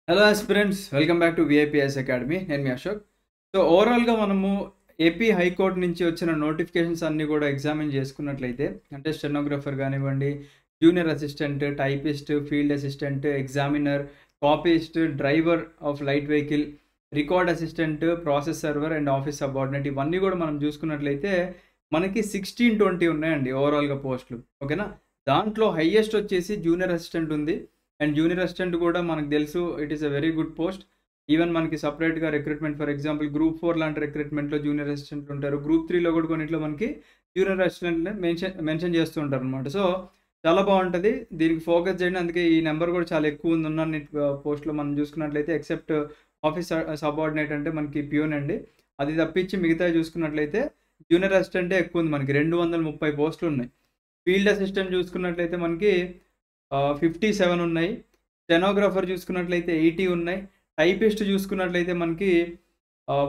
Hello aspirants, welcome back to VIPS academy. నేను మీ Ashok. So ఓవరాల్గా మనము ఏపీ హైకోర్టు నుంచి వచ్చిన నోటిఫికేషన్స్ అన్నీ కూడా ఎగ్జామిన్ చేసుకున్నట్లయితే, అంటే స్టెనోగ్రఫర్ కానివ్వండి, junior assistant, typist, field assistant, examiner, copyist, driver of light vehicle, record assistant, process server and office subordinate, ఇవన్నీ కూడా మనం చూసుకున్నట్లయితే మనకి 16-20 ఉన్నాయండి ఓవరాల్గా పోస్టులు. ఓకేనా. దాంట్లో హైయెస్ట్ వచ్చేసి జూనియర్ అసిస్టెంట్ ఉంది. అండ్ జూనియర్ అసిస్టెంట్ కూడా మనకు తెలుసు, it is a very good post. Even మనకి సపరేట్గా రిక్రూట్మెంట్, ఫర్ ఎగ్జాంపుల్ గ్రూప్ 4 లాంటి రిక్రూట్మెంట్లో జూనియర్ అసిస్టెంట్లు ఉంటారు. గ్రూప్ 3లో కూడా కొన్నిట్లో మనకి జూనియర్ అసిస్టెంట్ మెన్షన్ చేస్తూ ఉంటారు అనమాట. సో చాలా బాగుంటుంది, దీనికి ఫోకస్ చేయండి. అందుకే ఈ నెంబర్ కూడా చాలా ఎక్కువ ఉంది ఉన్న పోస్ట్లో మనం చూసుకున్నట్లయితే. ఎక్సెప్ట్ ఆఫీస్ సబార్డినేట్ అంటే మనకి ప్యూన్ అండి, అది తప్పించి మిగతా చూసుకున్నట్లయితే జూనియర్ అసిస్టెంటే ఎక్కువ ఉంది. మనకి 230 పోస్టులు ఉన్నాయి. ఫీల్డ్ అసిస్టెంట్ చూసుకున్నట్లయితే మనకి 57 ఉన్నాయి. స్టెనోగ్రాఫర్ చూసుకున్నట్లయితే 80 ఉన్నాయి. టైపిస్ట్ చూసుకున్నట్లయితే మనకి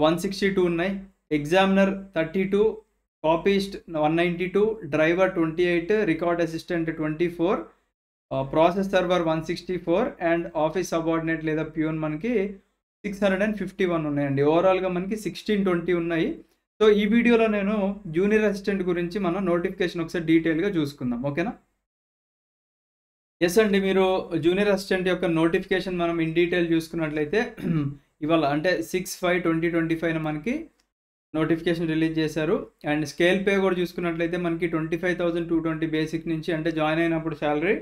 162 ఉన్నాయి. Examiner 32, copyist 192, driver 28, record assistant 24, process server 164 and office subordinate లేదా ప్యూన్ మనకి 651 ఉన్నాయండి. ఓవరాల్గా మనకి 16-20 ఉన్నాయి. సో ఈ వీడియోలో నేను జూనియర్ అసిస్టెంట్ గురించి మనం నోటిఫికేషన్ ఒకసారి డీటెయిల్గా చూసుకుందాం. ఓకేనా. ఎస్ అండి, మీరు జూనియర్ అసిస్టెంట్ యొక్క నోటిఫికేషన్ మనం ఇన్ డీటెయిల్ చూసుకున్నట్లయితే ఇవాళ అంటే 6/5/2025 మనకి నోటిఫికేషన్ రిలీజ్ చేశారు. అండ్ స్కేల్ పే కూడా చూసుకున్నట్లయితే మనకి 25,220 బేసిక్ నుంచి, అంటే జాయిన్ అయినప్పుడు శాలరీ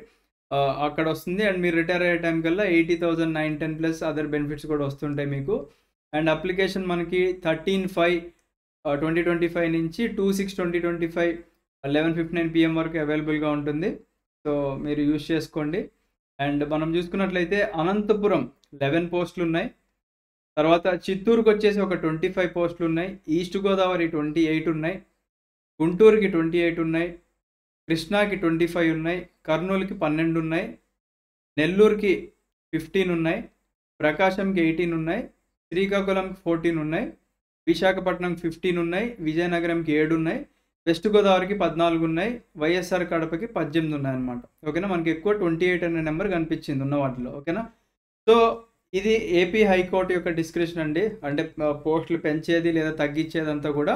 అక్కడ వస్తుంది. అండ్ మీరు రిటైర్ అయ్యే టైం కల్లా 80,910 ప్లస్ అదర్ బెనిఫిట్స్ కూడా వస్తుంటాయి మీకు. అండ్ అప్లికేషన్ మనకి 13/5/2025 నుంచి 2/6/2025 11:59 PM వరకు అవైలబుల్గా ఉంటుంది. సో మీరు యూజ్ చేసుకోండి. అండ్ మనం చూసుకున్నట్లయితే అనంతపురం 11 పోస్టులు ఉన్నాయి. తర్వాత చిత్తూరుకి వచ్చేసి ఒక 25 పోస్టులు ఉన్నాయి. ఈస్ట్ గోదావరి 28 ఉన్నాయి. గుంటూరుకి 28 ఉన్నాయి. కృష్ణాకి 25 ఉన్నాయి. కర్నూలుకి 12 ఉన్నాయి. నెల్లూరుకి 15 ఉన్నాయి. ప్రకాశంకి 18 ఉన్నాయి. శ్రీకాకుళంకి 14 ఉన్నాయి. విశాఖపట్నంకి 15 ఉన్నాయి. విజయనగరంకి 7 ఉన్నాయి. వెస్ట్ గోదావరికి 14 ఉన్నాయి. వైఎస్ఆర్ కడపకి 18 ఉన్నాయి అనమాట. ఓకేనా. మనకి ఎక్కువ 28 అనే నెంబర్ కనిపించింది ఉన్న వాటిలో. ఓకేనా. సో ఇది ఏపీ హైకోర్టు యొక్క డిస్క్రిప్షన్ అండి. అంటే పోస్టులు పెంచేది లేదా తగ్గించేది అంతా కూడా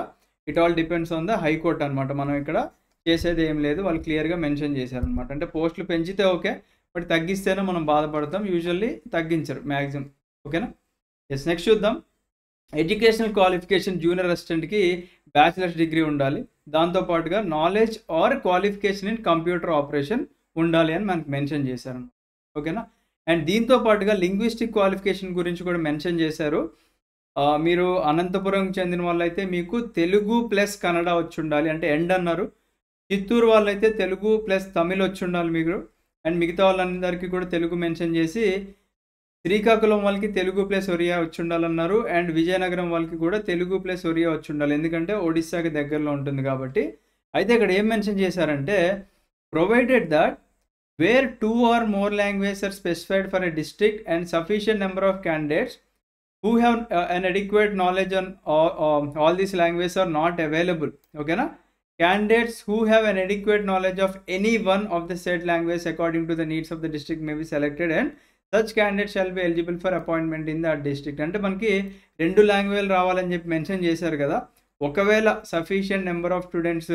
it all depends on the high court అనమాట. మనం ఇక్కడ చేసేది ఏం లేదు, వాళ్ళు క్లియర్గా మెన్షన్ చేశారనమాట. అంటే పోస్టులు పెంచితే ఓకే, బట్ తగ్గిస్తేనే మనం బాధపడతాం. యూజువల్లీ తగ్గించరు మ్యాక్సిమం. ఓకేనా. ఎస్, నెక్స్ట్ చూద్దాం. ఎడ్యుకేషనల్ క్వాలిఫికేషన్ జూనియర్ అసిస్టెంట్కి బ్యాచిలర్స్ డిగ్రీ ఉండాలి. దాంతోపాటుగా knowledge or qualification in computer operation ఉండాలి అని మనకు మెన్షన్ చేశారు. ఓకేనా. అండ్ దీంతో పాటుగా లింగ్విస్టిక్ క్వాలిఫికేషన్ గురించి కూడా మెన్షన్ చేశారు. మీరు అనంతపురం చెందిన వాళ్ళైతే మీకు తెలుగు ప్లస్ కన్నడ వచ్చి ఉండాలి, అంటే ఎండ్ అన్నారు. చిత్తూరు వాళ్ళైతే తెలుగు ప్లస్ తమిళ్ వచ్చి ఉండాలి మీకు. అండ్ మిగతా వాళ్ళందరికీ కూడా తెలుగు మెన్షన్ చేసి, శ్రీకాకుళం వాళ్ళకి తెలుగు ప్లస్ ఒరియా వచ్చి ఉండాలన్నారు. అండ్ విజయనగరం వాళ్ళకి కూడా తెలుగు ప్లస్ ఒరియా వచ్చి ఉండాలి, ఎందుకంటే ఒడిస్సాకి దగ్గరలో ఉంటుంది కాబట్టి. అయితే ఇక్కడ ఏం మెన్షన్ చేశారంటే, provided that there 2 or more languages are specified for a district and sufficient number of candidates who have an adequate knowledge on all these languages are not available. Okay na? Candidates who have an adequate knowledge of any one of the said languages according to the needs of the district may be selected and such candidates shall be eligible for appointment in that district. అంటే మనకి 2 లాంగ్వేజ్లు రావాలని చెప్పి mention చేశారు కదా. ఒకవేళ sufficient number of students,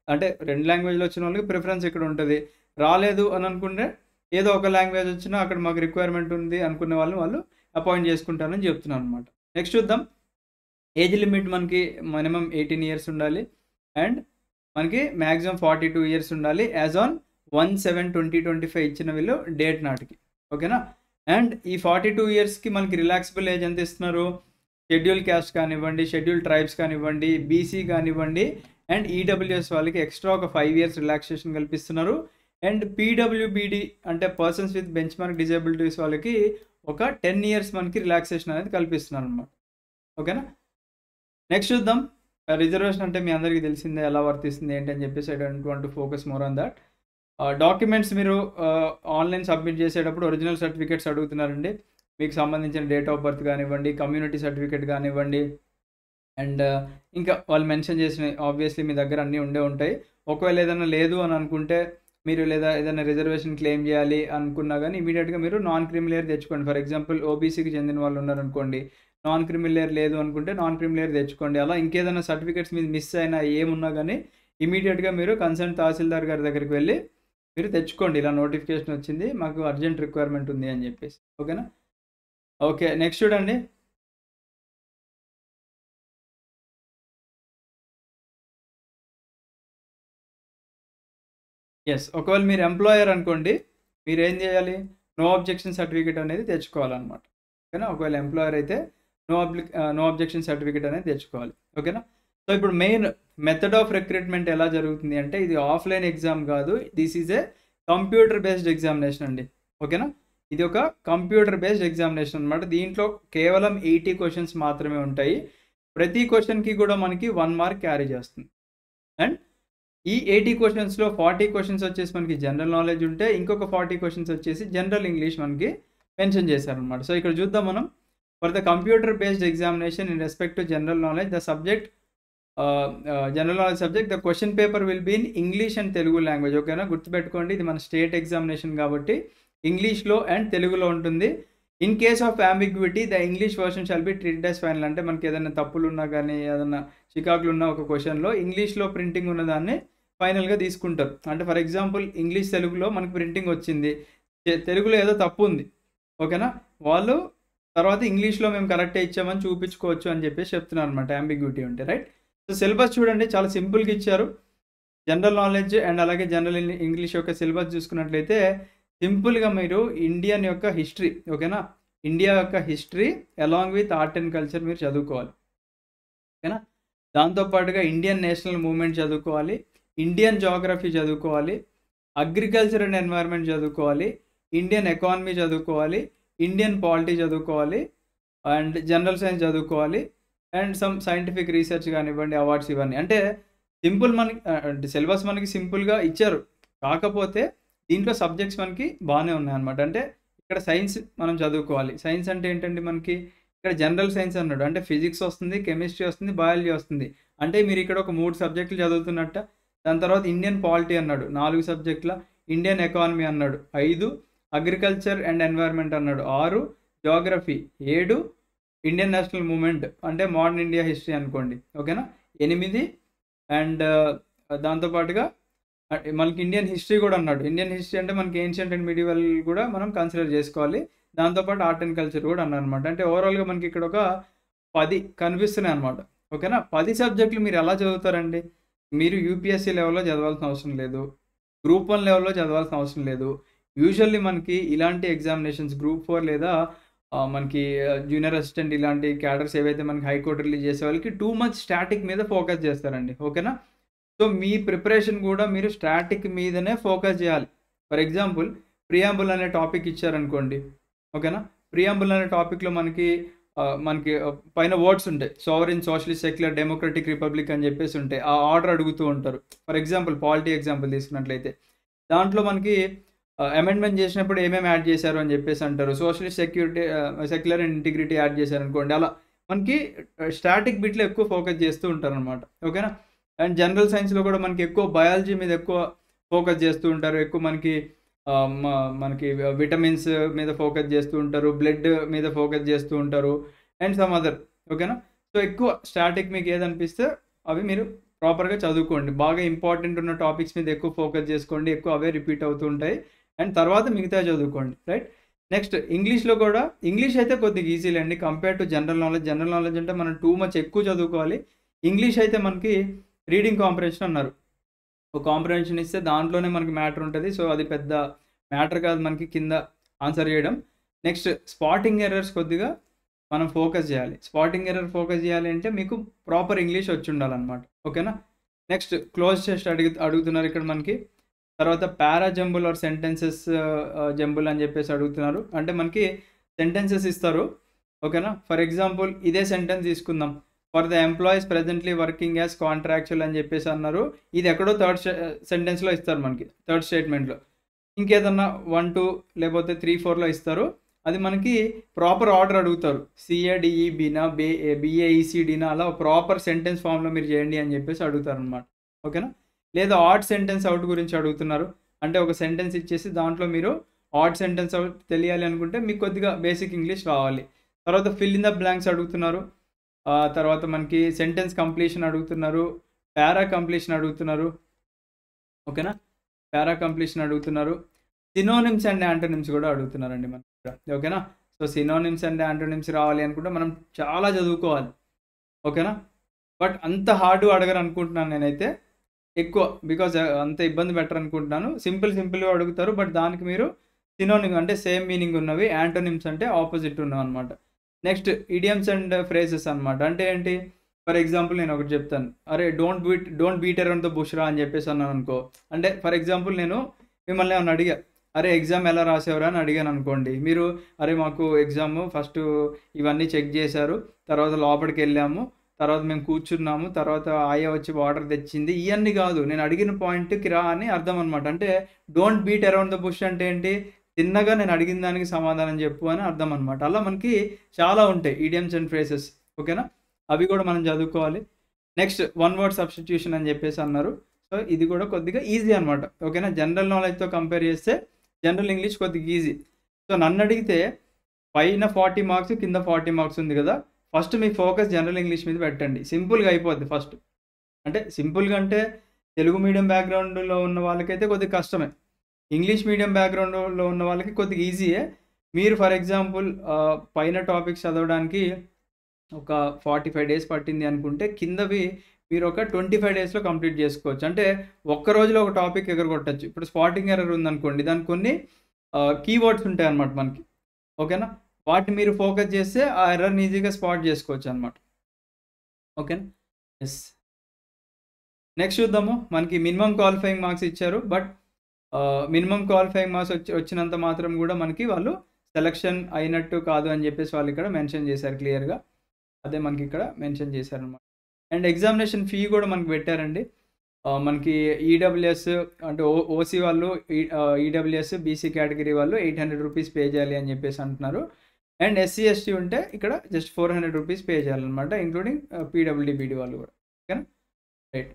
అంటే 2 లాంగ్వేజ్లు వచ్చిన వాళ్ళకి ప్రిఫరెన్స్ ఇక్కడ ఉంటుంది. రాలేదు అని అనుకుంటే ఏదో ఒక లాంగ్వేజ్ వచ్చినా అక్కడ మాకు రిక్వైర్మెంట్ ఉంది అనుకునే వాళ్ళు అపాయింట్ చేసుకుంటారని చెప్తున్నాను అనమాట. నెక్స్ట్ చూద్దాం. ఏజ్ లిమిట్ మనకి మినిమం 18 years ఉండాలి. అండ్ మనకి మ్యాక్సిమం 42 years ఉండాలి యాజ్ ఆన్ 1/7/2025 ఇచ్చిన వీళ్ళు డేట్ నాటికి. ఓకేనా. అండ్ ఈ 42 yearsకి మనకి రిలాక్సిబుల్ ఏజ్ ఎంత ఇస్తున్నారు, షెడ్యూల్ క్యాస్ట్ కానివ్వండి, షెడ్యూల్ ట్రైబ్స్ కానివ్వండి, బీసీ కానివ్వండి, అండ్ ఈడబ్ల్యూఎస్ వాళ్ళకి ఎక్స్ట్రా ఒక 5 years రిలాక్సేషన్ కల్పిస్తున్నారు. అండ్ పీడబ్ల్యూబీడి అంటే persons with bench mark disabilities వాళ్ళకి ఒక 10 years మనకి రిలాక్సేషన్ అనేది కల్పిస్తున్నారు అనమాట. ఓకేనా. నెక్స్ట్ చూద్దాం. రిజర్వేషన్ అంటే మీ అందరికీ తెలిసిందే, ఎలా వర్తిస్తుంది ఏంటి అని చెప్పేసి. I don't want to focus more on that. Documents మీరు ఆన్లైన్ సబ్మిట్ చేసేటప్పుడు ఒరిజినల్ సర్టిఫికేట్స్ అడుగుతున్నారండి. మీకు సంబంధించిన డేట్ ఆఫ్ బర్త్ కానివ్వండి, కమ్యూనిటీ సర్టిఫికేట్ కానివ్వండి, అండ్ ఇంకా వాళ్ళు మెన్షన్ చేసిన ఆబ్వియస్లీ మీ దగ్గర అన్నీ ఉండే ఉంటాయి. ఒకవేళ ఏదైనా లేదు అని అనుకుంటే మీరు లేదా ఏదైనా రిజర్వేషన్ క్లెయిమ్ చేయాలి అనుకున్నా గానీ ఇమ్మీడియేట్‌గా మీరు నాన్ క్రీమీ లేయర్ తెచ్చుకోండి. ఫర్ ఎగ్జాంపుల్ ఓబీసీకి చెందిన వాళ్ళు ఉన్నారనుకోండి. నాన్ క్రీమీ లేయర్ లేదు అనుకుంటే నాన్ క్రీమీ లేయర్ తెచ్చుకోండి. అలా ఇంకేదైనా సర్టిఫికేట్స్ మీది మిస్ అయినా ఏమున్నా గానీ ఇమ్మీడియేట్‌గా మీరు కన్సర్న్ తహసీల్దార్ గారి దగ్గరికి వెళ్లి మీరు తెచ్చుకోండి. ఇలా నోటిఫికేషన్ వచ్చింది. మాకు అర్జెంట్ రిక్వైర్మెంట్ ఉంది అని చెప్పేసి. ఓకేనా? ఓకే. నెక్స్ట్ చూడండి. యెస్. ఒకవేళ మీరు ఎంప్లాయర్ అనుకోండి. మీరేం జేయాలి? నో అబ్జెక్షన్ సర్టిఫికేట్ అనేది తెచ్చుకోవాలనమాట. ఓకేనా? ఒకవేళ ఎంప్లాయర్ అయితే నో అబ్జెక్షన్ సర్టిఫికేట్ అనేది తెచ్చుకోవాలి. ఓకేనా? సో, ఇప్పుడు మెయిన్ మెథడ్ ఆఫ్ రిక్రూట్‌మెంట్ ఎలా జరుగుతుంది అంటే ఇది ఆఫ్‌లైన్ ఎగ్జామ్ గాదు. This is a computer based examination అండి. ఓకేనా? ఇది ఒక కంప్యూటర్ బేస్డ్ ఎగ్జామినేషన్ అనమాట. దీంట్లో కేవలం 80 క్వెషన్స్ మాత్రమే ఉంటాయి. ప్రతి క్వెషన్‌కి గూడా మనకి 1 మార్క్ క్యారీ చేస్తుంది. అండ్ ఈ 80 క్వెషన్స్‌లో 40 క్వెషన్స్ వచ్చేసి మనకి జనరల్ నాలెడ్జ్ ఉంటే, ఇంకొక 40 క్వెషన్స్ వచ్చేసి జనరల్ ఇంగ్లీష్ మనకి మెన్షన్ చేశారనమాట. సో, ఇక్కడ చూద్దాం మనం. For the computer based examination in respect to general knowledge the subject general knowledge subject the question paper will be in English and Telugu language. ఓకేనా? గుర్తుపెట్టుకోండి ఇది మన స్టేట్ ఎగ్జామినేషన్ కాబట్టి ఇంగ్లీష్‌లో అండ్ తెలుగులో ఉంటుంది. In case of ambiguity the English version shall be treated as final. అంటే మనకి ఏదైనా తప్పులున్నా గానీ, ఏదన్నా చికాకులున్న ఒక క్వెషన్‌లో ఇంగ్లీష్‌లో ప్రింటింగ్ ఉన్నదాన్ని ఫైనల్‌గా తీసుకుంటారు. అంటే ఫర్ ఎగ్జాంపుల్ ఇంగ్లీష్, తెలుగులో మనకి ప్రింటింగ్ వచ్చింది. తెలుగులో ఏదో తప్పు ఉంది. ఓకేనా? వాళ్ళు తర్వాత ఇంగ్లీష్‌లో మేము కరెక్టే ఇచ్చామని చూపించుకోవచ్చు అని చెప్పేసి చెప్తున్నారనమాట అంబిగ్విటీ ఉంటే. రైట్? సో, సిలబస్ చూడండి చాలా సింపుల్‌గా ఇచ్చారు. జనరల్ నాలెడ్జ్ అండ్ అలాగే జనరల్ ఇంగ్లీష్ యొక్క సిలబస్ చూసుకున్నట్లయితే సింపుల్‌గా మీరు ఇండియన్ యొక్క హిస్టరీ. ఓకేనా? ఇండియా యొక్క history along with art and culture మీరు చదువుకోవాలి. ఓకేనా? దాంతో పాటుగా ఇండియన్ నేషనల్ మూవ్‌మెంట్ చదువుకోవాలి. ఇండియన్ జియోగ్రఫీ చదువుకోవాలి. అగ్రికల్చర్ అండ్ ఎన్వైర్న్మెంట్ చదువుకోవాలి. ఇండియన్ ఎకానమీ చదువుకోవాలి. ఇండియన్ పాలిటీ చదువుకోవాలి. అండ్ జనరల్ సైన్స్ చదువుకోవాలి. అండ్ సమ్ సైంటిఫిక్ రీసెర్చ్ కానివ్వండి, అవార్డ్స్ ఇవన్నీ. అంటే సింపుల్ మనకి అంటే సిలబస్ మనకి సింపుల్‌గా ఇచ్చారు. కాకపోతే దీంట్లో సబ్జెక్ట్స్ మనకి బానే ఉన్నాయన్నమాట. అంటే ఇక్కడ సైన్స్ మనం చదువుకోవాలి. సైన్స్ అంటే ఏంటండి మనకి ఇక్కడ జనరల్ సైన్స్ అన్నాడు. అంటే ఫిజిక్స్ వస్తుంది, కెమిస్ట్రీ వస్తుంది, బయాలజీ వస్తుంది. అంటే మీరు ఇక్కడ ఒక 3 సబ్జెక్టులు చదువుతున్నట్ట. దాని తర్వాత ఇండియన్ పాలిటీ అన్నాడు 4 సబ్జెక్టుల. ఇండియన్ ఎకానమీ అన్నాడు 5. అగ్రికల్చర్ అండ్ ఎన్వైర్న్మెంట్ అన్నాడు 6. జియోగ్రఫీ 7. ఇండియన్ నేషనల్ మూవ్‌మెంట్ అంటే మోడర్న్ ఇండియా హిస్టరీ అనుకోండి. ఓకేనా? 8. అండ్ దాంతో పాటుగా మనకి ఇండియన్ హిస్టరీ కూడా అన్నాడు. ఇండియన్ హిస్టరీ అంటే మనకి ఏన్షియంట్ అండ్ మిడివల్ కూడా మనం కన్సిడర్ చేసుకోవాలి. దాంతో పాటు ఆర్ట్ అండ్ కల్చర్ కూడా అన్నారనమాట. అంటే ఓవరాల్‌గా మనకి ఇక్కడ ఒక 10 కనిపిస్తున్నాయి అనమాట. ఓకేనా? 10 సబ్జెక్టులు మీరు ఎలా చదువుతారండి? మీరు యూపీఎస్సీ లెవెల్‌లో చదవాల్సిన అవసరం లేదు. గ్రూప్ 1 లెవెల్‌లో చదవాల్సిన అవసరం లేదు. యూజువల్లీ మనకి ఇలాంటి ఎగ్జామినేషన్స్ గ్రూప్ 4 లేదా మనకి జూనియర్ అసిస్టెంట్ ఇలాంటి క్యాడర్స్ ఏవైతే మనకి హైకోర్ట్ రిలీజ్ చేసే వాళ్ళకి టూ మచ్ స్టాటిక్ మీద ఫోకస్ చేస్తారండి. ఓకేనా? సో, మీ ప్రిపరేషన్ కూడా మీరు స్టాటిక్ మీదనే ఫోకస్ చేయాలి. ఫర్ ఎగ్జాంపుల్ ప్రియాంబుల్ అనే టాపిక్ ఇచ్చారనుకోండి. ఓకేనా? ప్రియాంబుల్ అనే టాపిక్‌లో మనకి పైన వర్డ్స్ ఉంటాయి. Sovereign, socialist, secular, democratic republic అని చెప్పేసి ఉంటాయి. ఆ ఆర్డర్ అడుగుతూ ఉంటారు. ఫర్ ఎగ్జాంపుల్ పాలిటీ ఎగ్జాంపుల్ తీసుకున్నట్లయితే దాంట్లో మనకి అమెండ్మెంట్ చేసినప్పుడు ఏమేమి యాడ్ చేశారు అని చెప్పేసి అంటారు. Socialist, secular and integrity add చేశారనుకోండి. అలా మనకి స్టాటిక్ బిట్‌లో ఎక్కువ ఫోకస్ చేస్తూ ఉంటారనమాట. ఓకేనా? అండ్ జనరల్ సైన్స్‌లో కూడా మనకి ఎక్కువ బయాలజీ మీద ఎక్కువ ఫోకస్ చేస్తూ ఉంటారు. ఎక్కువ మనకి విటమిన్స్ మీద ఫోకస్ చేస్తూ ఉంటారు. బ్లడ్ మీద ఫోకస్ చేస్తూ ఉంటారు. And some other. ఓకేనా? సో, ఎక్కువ స్టాటిక్ మీకు ఏదనిపిస్తే అవి మీరు ప్రాపర్‌గా చదువుకోండి. బాగా ఇంపార్టెంట్ ఉన్న టాపిక్స్ మీద ఎక్కువ ఫోకస్ చేసుకోండి. ఎక్కువ అవే రిపీట్ అవుతూ ఉంటాయి. అండ్ తర్వాత మిగతావి చదువుకోండి. రైట్? నెక్స్ట్ ఇంగ్లీష్‌లో కూడా ఇంగ్లీష్ అయితే కొద్దిగా ఈజీలే అండి compare to general knowledge. General knowledge అంటే మనం టూ మచ్ ఎక్కువ చదువుకోవాలి. ఇంగ్లీష్ అయితే మనకి రీడింగ్ కాంప్రహెన్షన్ అన్నారు. ఒక కాంప్రహెన్షన్ ఇస్తే దాంట్లోనే మనకి మ్యాటర్ ఉంటది. సో, అది పెద్ద మ్యాటర్ కాదు మనకి కింద ఆన్సర్ చేయడం. నెక్స్ట్ స్పాటింగ్ ఎర్రర్స్ కొద్దిగా మనం ఫోకస్ చేయాలి. స్పాటింగ్ ఎర్రర్ ఫోకస్ చేయాలి అంటే మీకు ప్రాపర్ ఇంగ్లీష్ వచ్చుండాలనమాట. ఓకేనా? నెక్స్ట్ క్లోజ్ టెస్ట్ అడుగుతున్నారు ఇక్కడ మనకి. తర్వాత పారా జంబుల్ ఆర్ సెంటెన్సెస్ జంబుల్ అని చెప్పేసి అడుగుతున్నారు. అంటే మనకి సెంటెన్సెస్ ఇస్తారు. ఓకేనా? ఫర్ ఎగ్జాంపుల్ ఇదే సెంటెన్స్ తీసుకుందాం. For the employees presently working as contractual అని చెప్పేసి అన్నారు. ఇది ఎక్కడో థర్డ్ సెంటెన్స్‌లో ఇస్తారు మనకి. థర్డ్ స్టేట్మెంట్‌లో. ఇంకేదన్నా 1, 2 లేకపోతే 3, 4లో ఇస్తారు. అది మనకి ప్రాపర్ ఆర్డర్ అడుగుతారు. సిఏడిఈబీనా, బిఏఈసీడీనా అలా ప్రాపర్ సెంటెన్స్ ఫామ్‌లో మీరు చేయండి అని చెప్పేసి అడుగుతారనమాట. ఓకేనా? లేదా ఆడ్ సెంటెన్స్ అవుట్ గురించి అడుగుతున్నారు. అంటే ఒక సెంటెన్స్ ఇచ్చేసి దాంట్లో మీరు ఆడ్ సెంటెన్స్ తెలియాలి అనుకుంటే మీకు కొద్దిగా బేసిక్ ఇంగ్లీష్ రావాలి. తర్వాత ఫిల్ ఇన్ ద బ్లాంక్స్ అడుగుతున్నారు. తర్వాత మనకి సెంటెన్స్ కంప్లీషన్ అడుగుతున్నారు. పారా కంప్లీషన్ అడుగుతున్నారు. ఓకేనా? పారా కంప్లీషన్ అడుగుతున్నారు. సినోనిమ్స్ అండ్ యాంటోనిమ్స్ కూడా అడుగుతున్నారండి మనకి ఇక్కడ. ఓకేనా? సో సినోనిమ్స్ అండ్ యాంటోనిమ్స్ రావాలి అనుకుంటే మనం చాలా చదువుకోవాలి. ఓకేనా? బట్ అంత హార్డ్ అడగరు అనుకుంటున్నాను నేనైతే. ఎక్కువ బికాజ్ అంత ఇబ్బంది పెట్టరు అనుకుంటున్నాను. సింపుల్‌గా అడుగుతారు. బట్ దానికి మీరు సినోనిమ్ అంటే సేమ్ మీనింగ్ ఉన్నవి, యాంటోనిమ్స్ అంటే ఆపోజిట్ ఉన్నవన్నమాట. నెక్స్ట్ ఇడియమ్స్ అండ్ ఫ్రేజెస్ అనమాట. అంటే ఏంటి? ఫర్ ఎగ్జాంపుల్ నేను ఒకటి చెప్తాను. అరే don't beat around the bush రా అని చెప్పేసి అన్నాను అనుకో. అంటే ఫర్ ఎగ్జాంపుల్ నేను మిమ్మల్ని ఏమన్నా అడిగా, అరే ఎగ్జామ్ ఎలా రాసేవరా అని అడిగాను అనుకోండి. మీరు అరే మాకు ఎగ్జామ్ ఫస్ట్ ఇవన్నీ చెక్ చేశారు. తర్వాత లోపలికెళ్ళాము. తర్వాత మేము కూర్చున్నాము. తర్వాత ఆయ వచ్చి వాటర్ తెచ్చింది. ఇయన్నీ కాదు. నేను అడిగిన పాయింట్‌కి రా అని అర్థం అనమాట. అంటే don't beat around the bush అంటే ఏంటి? తిన్నగా నేను అడిగిన దానికి సమాధానం చెప్పు అని అర్థం అనమాట. అలా మనకి చాలా ఉంటాయి ఇడియమ్స్ అండ్ ఫ్రేజెస్. ఓకేనా? అవి కూడా మనం చదువుకోవాలి. నెక్స్ట్ వన్ వర్డ్ సబ్స్టిట్యూషన్ అని చెప్పేసి అన్నారు. సో ఇది కూడా కొద్దిగా ఈజీ అనమాట. ఓకేనా? జనరల్ నాలెడ్జ్‌తో కంపేర్ చేస్తే జనరల్ ఇంగ్లీష్ కొద్దిగా ఈజీ. సో నన్ను అడిగితే పైన 40 మార్క్స్ కింద 40 మార్క్స్ ఉంది కదా! ఫస్ట్ మీ ఫోకస్ జనరల్ ఇంగ్లీష్ మీద పెట్టండి. సింపుల్‌గా అయిపోద్ది ఫస్ట్. అంటే సింపుల్‌గా అంటే తెలుగు మీడియం బ్యాక్‌గ్రౌండ్‌లో ఉన్న వాళ్ళకైతే కొద్దిగా కష్టమే. ఇంగ్లీష్ మీడియం బ్యాక్‌గ్రౌండ్‌లో ఉన్న వాళ్ళకి కొద్దిగా ఈజీయే. మీరు ఫర్ ఎగ్జాంపుల్ పైన టాపిక్స్ చదవడానికి ఒక 45 డేస్ పట్టింది అనుకుంటే కిందవి మీరు ఒక 25 డేస్‌లో కంప్లీట్ చేసుకోవచ్చు. అంటే ఒక్క రోజులో ఒక టాపిక్ ఎగరగొట్టొచ్చు. ఇప్పుడు స్పాటింగ్ ఎర్రర్ ఉందనుకోండి. దానికి కొన్ని కీవర్డ్స్ ఉంటాయన్నమాట మనకి. ఓకేనా? వాటిని మీరు ఫోకస్ చేస్తే ఆ ఎర్రర్‌ని ఈజీగా స్పాట్ చేసుకోవచ్చనమాట. ఓకేనా? యెస్. నెక్స్ట్ చూద్దాము. మనకి మినిమమ్ క్వాలిఫైయింగ్ మార్క్స్ ఇచ్చారు. బట్ మినిమమ్ క్వాలిఫైయింగ్ మార్క్స్ వచ్చినంత మాత్రం కూడా మనకి వాళ్ళు సెలక్షన్ అయినట్టు కాదు అని చెప్పేసి వాళ్ళు ఇక్కడ మెన్షన్ చేశారు క్లియర్‌గా. అదే మనకి ఇక్కడ మెన్షన్ చేశారనమాట. అండ్ ఎగ్జామినేషన్ ఫీ కూడా మనకి పెట్టారండి. మనకి ఈడబ్ల్యూఎస్ అంటే ఓసీ వాళ్ళు ఈడబ్ల్యూఎస్, బీసీ కేటగిరీ వాళ్ళు ₹800 పే చేయాలి అని చెప్పేసి అంటున్నారు. అండ్ ఎస్సీ, ఎస్టీ ఉంటే ఇక్కడ జస్ట్ ₹400 పే చేయాలన్నమాట. ఇంక్లూడింగ్ పీడబ్ల్యూడీ, బీడీ వాళ్ళు కూడా. ఓకేనా? Right.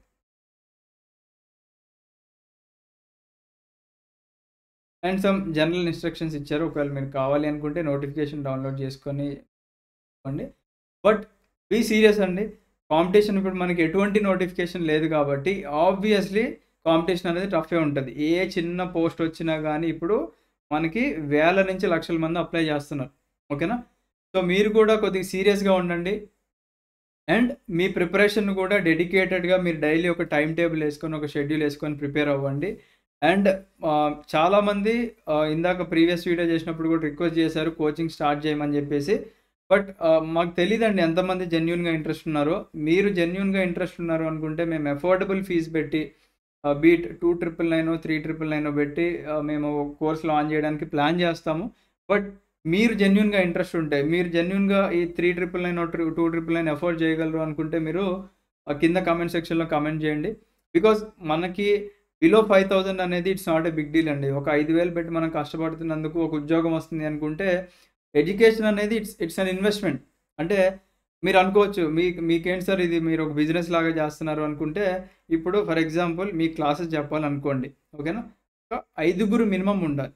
And some general instructions ఇచ్చారు. ఒకవేళ మీరు కావాలి అనుకుంటే నోటిఫికేషన్ డౌన్‌లోడ్ చేసుకొని ఇవ్వండి. బట్ బీ సీరియస్ అండి. కాంపిటీషన్ ఇప్పుడు మనకి ఎటువంటి నోటిఫికేషన్ లేదు కాబట్టి ఆబ్వియస్‌లీ కాంపిటీషన్ అనేది టఫే ఉంటది. ఏ చిన్న పోస్ట్ వచ్చినా గానీ ఇప్పుడు మనకి వేల నుంచి లక్షల మంది అప్లై చేస్తున్నారు. ఓకేనా? సో మీరు కూడా కొద్దిగా సీరియస్‌గా ఉండండి. అండ్ మీ ప్రిపరేషన్ కూడా డెడికేటెడ్‌గా మీరు డైలీ ఒక టైమ్ టేబుల్ యేసుకొని, ఒక షెడ్యూల్ యేసుకొని ప్రిపేర్ అవ్వండి. అండ్ చాలామంది ఇందాక ప్రీవియస్ వీడియో చేసినప్పుడు కూడా రిక్వెస్ట్ చేశారు కోచింగ్ స్టార్ట్ చేయమని చెప్పేసి. బట్ మాకు తెలీదండి ఎంతమంది జెన్యూన్‌గా ఇంట్రెస్ట్ ఉన్నారో. మీరు జెన్యూన్‌గా ఇంట్రెస్ట్ ఉన్నారు అనుకుంటే మేము అఫోర్డబుల్ ఫీస్ పెట్టి బీట్ 2,999, 3,999 పెట్టి మేము కోర్స్ లాంచ్ చేయడానికి ప్లాన్ చేస్తాము. బట్ మీరు జెన్యూన్‌గా ఇంట్రెస్ట్ ఉంటే, మీరు జెన్యూన్‌గా ఈ 3,999, 2,999 అఫోర్డ్ చేయగలరు అనుకుంటే మీరు కింద కామెంట్ సెక్షన్‌లో కామెంట్ చేయండి. బికాజ్ మనకి బిలో 5,000 అనేది it's not a big deal అండి. ఒక 5,000 పెట్టి మనం కష్టపడుతున్నందుకు ఒక ఉద్యోగం వస్తుంది అనుకుంటే ఎడ్యుకేషన్ అనేది ఇట్స్ అన్ ఇన్వెస్ట్‌మెంట్. అంటే మీరు అనుకోవచ్చు మీకేంటి సార్ ఇది మీరు ఒక బిజినెస్ లాగా చేస్తున్నారు అనుకుంటే, ఇప్పుడు ఫర్ ఎగ్జాంపుల్ మీకు క్లాసెస్ చెప్పాలనుకోండి. ఓకేనా? ఒక 5గురు మినిమమ్ ఉండాలి.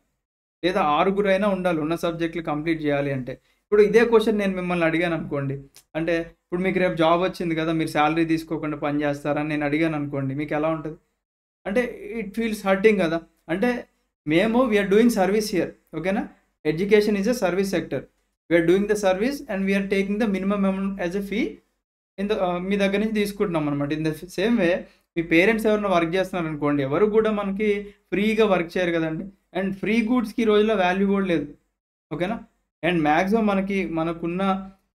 లేదా 6గురు అయినా ఉండాలి ఉన్న సబ్జెక్టులు కంప్లీట్ చేయాలి అంటే. ఇప్పుడు ఇదే క్వెషన్ నేను మిమ్మల్ని అడిగాను అనుకోండి. అంటే ఇప్పుడు మీకు రేపు జాబ్ వచ్చింది కదా! మీరు సాలరీ తీసుకోకుండా పని చేస్తారా అని నేను అడిగాను అనుకోండి. మీకు ఎలా ఉంటది? అంటే ఇట్ ఫీల్స్ హర్టింగ్ కదా! అంటే we are doing service here. ఓకేనా? Education is a service sector. We are doing the service and we are taking the minimum amount as a fee మీ దగ్గర నుంచి తీసుకుంటున్నాం అనమాట. ఇన్ ద సేమ్ వే మీ parents ఎవరైనా వర్క్ చేస్తున్నారనుకోండి, ఎవరు కూడా మనకి ఫ్రీగా వర్క్ చేయరు కదండీ. అండ్ ఫ్రీ గూడ్స్‌కి ఈ రోజుల్లో వాల్యూ కూడా లేదు. ఓకేనా? అండ్ మాక్సిమం మనకున్న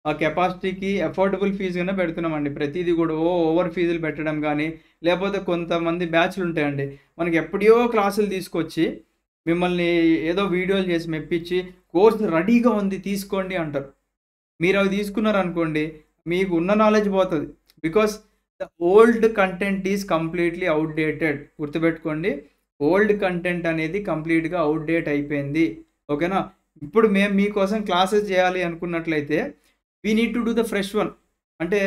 కెపాసిటీకి అఫోర్డబుల్ ఫీజుగానే పెడుతున్నామండి. ప్రతీది కూడా ఓవర్ ఫీజులు పెట్టడం గానీ, లేపోతే కొంతమంది బ్యాచ్‌లు ఉంటాయండి. మనకి ఎప్పుడో క్లాసులు తీసుకొచ్చి మిమ్మల్ని ఏదో వీడియోలు చేసి మెప్పించి కోర్స్ రెడీగా ఉంది తీసుకోండి అంటారు. మీరు అవి తీసుకున్నారనుకోండి మీకు ఉన్న నాలెడ్జ్ పోతది. Because the old content is completely outdated. గుర్తుపెట్టుకోండి. ఓల్డ్ కంటెంట్ అనేది కంప్లీట్‌గా ఔట్‌డేట్ అయిపోయింది. ఓకేనా? ఇప్పుడు మేము మీకోసం క్లాసెస్ చేయాలి అనుకున్నట్లయితే we need to do the fresh one. అంటే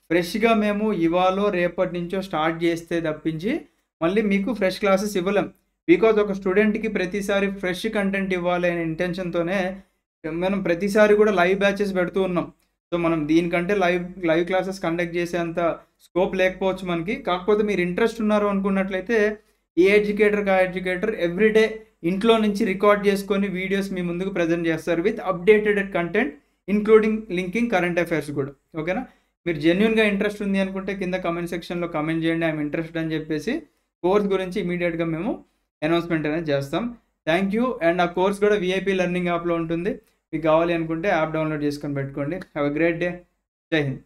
ఫ్రెష్‌గా మేము ఇవాళో రేపటి నుంచో స్టార్ట్ చేస్తే తప్పించి మళ్ళీ మీకు ఫ్రెష్ క్లాసెస్ ఇవ్వలేం. బికాజ్ ఒక స్టూడెంట్కి ప్రతిసారి ఫ్రెష్ కంటెంట్ ఇవ్వాలి అనే ఇంటెన్షన్తోనే మనం ప్రతిసారి కూడా లైవ్ బ్యాచెస్ పెడుతూ ఉన్నాం. సో మనం దీనికంటే లైవ్ క్లాసెస్ కండక్ట్ చేసేంత స్కోప్ లేకపోవచ్చు మనకి. కాకపోతే మీరు ఇంట్రెస్ట్ ఉన్నారు అనుకున్నట్లయితే ఏ ఎడ్యుకేటర్ ఎవ్రీడే ఇంట్లో నుంచి రికార్డ్ చేసుకొని వీడియోస్ మీ ముందుకు ప్రజెంట్ చేస్తారు with updated content including linking current affairs కూడా. ఓకేనా? మీరు జెన్యున్గా ఇంట్రెస్ట్ ఉంది అనుకుంటే కింద కమెంట్ సెక్షన్లో కమెంట్ చేయండి ఐఎమ్ ఇంట్రెస్టెడ్ అని చెప్పేసి. కోర్స్ గురించి ఇమీడియట్గా మేము అనౌన్స్మెంట్ అనేది చేస్తాం. Thank you. అండ్ ఆ కోర్స్ కూడా విఐపి లెర్నింగ్ యాప్లో ఉంటుంది. మీకు కావాలి అనుకుంటే యాప్ డౌన్లోడ్ చేసుకొని పెట్టుకోండి. Have a great day. జై హింద్.